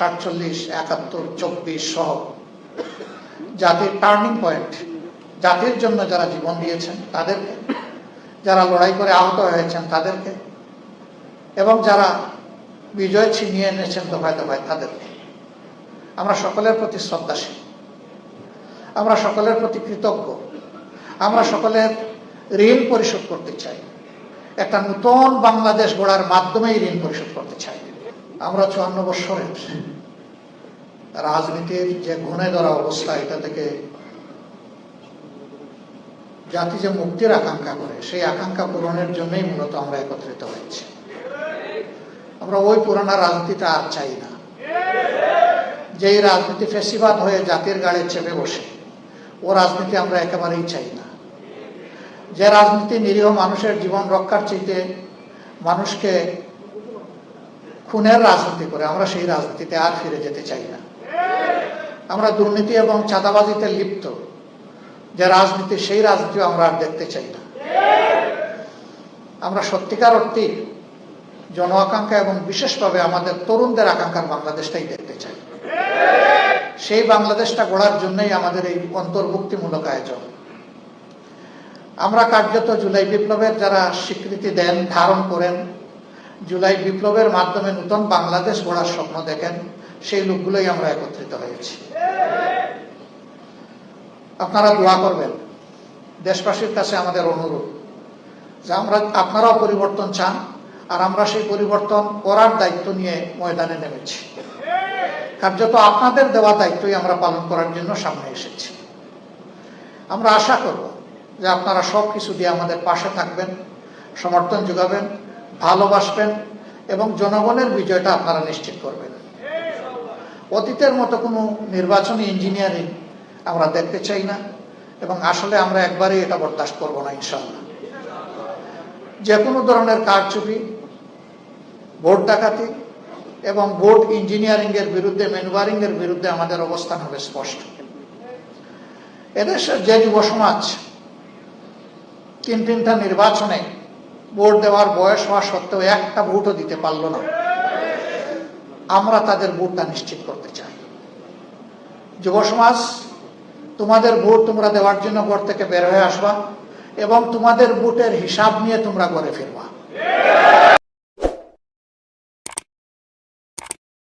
47, 71, 24 সহ জাতির turning point, জাতির জন্য যারা জীবন দিয়েছেন তাদেরকে, যারা লড়াই করে আহত হয়েছেন তাদেরকে, এবং যারা বিজয় ছিনিয়ে এনেছেন দফায় দফায় তাদেরকে আমরা সকলের প্রতি শ্রদ্ধাশীল, আমরা সকলের প্রতি কৃতজ্ঞ, আমরা সকলের ঋণ পরিশোধ করতে চাই। একটা নতুন বাংলাদেশ গড়ার মাধ্যমেই ঋণ পরিশোধ করতে চাই। আমরা 54 বৎসরের রাজনীতির যে ঘুণে ধরা অবস্থা, এটা থেকে জাতি যে মুক্তির আকাঙ্ক্ষা করে, সেই আকাঙ্ক্ষা পূরণের জন্যই মূলত আমরা একত্রিত হয়েছি। আমরা ওই পুরানা রাজনীতিটা আর চাই না, যেই রাজনীতি ফেসিবাদ হয়ে জাতির গাড়ি চেপে বসে, ও রাজনীতি আমরা একেবারেই চাই না। যে রাজনীতি নিরীহ মানুষের জীবন রক্ষার চাইতে মানুষকে খুনের রাজনীতি করে, আমরা সেই রাজনীতিতে আর ফিরে যেতে চাই না। আমরা দুর্নীতি এবং চাঁদাবাজিতে লিপ্ত যে রাজনীতি, সেই রাজনীতি আমরা আর দেখতে চাই না। আমরা সত্যিকার অর্থে জন আকাঙ্ক্ষা এবং বিশেষভাবে আমাদের তরুণদের আকাঙ্ক্ষার বাংলাদেশটাই দেখতে চাই। সেই বাংলাদেশটা গড়ার জন্যই আমাদের এই অন্তর্ভুক্তিমূলক আয়োজন। আমরা কার্যত জুলাই বিপ্লবের যারা স্বীকৃতি দেন, ধারণ করেন, জুলাই বিপ্লবের মাধ্যমে নতুন বাংলাদেশ গড়ার স্বপ্ন দেখেন, সেই লোকগুলোই আমরা একত্রিত হয়েছি। আপনারা দোয়া করবেন। দেশবাসীর কাছে আমাদের অনুরোধ যে আপনারাও পরিবর্তন চান, আর আমরা সেই পরিবর্তন করার দায়িত্ব নিয়ে ময়দানে নেমেছি। কার্যত আপনাদের দেওয়া দায়িত্বই আমরা পালন করার জন্য সামনে এসেছি। আমরা আশা করব যে আপনারা সব কিছু দিয়ে আমাদের পাশে থাকবেন, সমর্থন যোগাবেন, ভালোবাসবেন এবং জনগণের বিজয়টা আপনারা নিশ্চিত করবেন। অতীতের মতো কোনো নির্বাচনী ইঞ্জিনিয়ারিং আমরা দেখতে চাই না, এবং আসলে আমরা একবারই এটা বরদাস্ত করব না ইনশাআল্লাহ। যে কোনো ধরনের কারচুপি, ভোট ডাকাতি এবং ভোট ইঞ্জিনিয়ারিং এর বিরুদ্ধে, ম্যানুভারিং এর বিরুদ্ধে আমাদের অবস্থান হবে স্পষ্ট। এদেশের যে যুব সমাজ 3টা নির্বাচনে ভোট দেওয়ার বয়স হওয়া সত্ত্বেও একটা ভোটও দিতে পারল না, আমরা তাদের ভোটটা নিশ্চিত করতে চাই। যুব সমাজ, তোমাদের ভোট তোমরা দেওয়ার জন্য ঘর থেকে বের হয়ে আসবা এবং তোমাদের ভোটের হিসাব নিয়ে তোমরা ঘরে ফিরবা।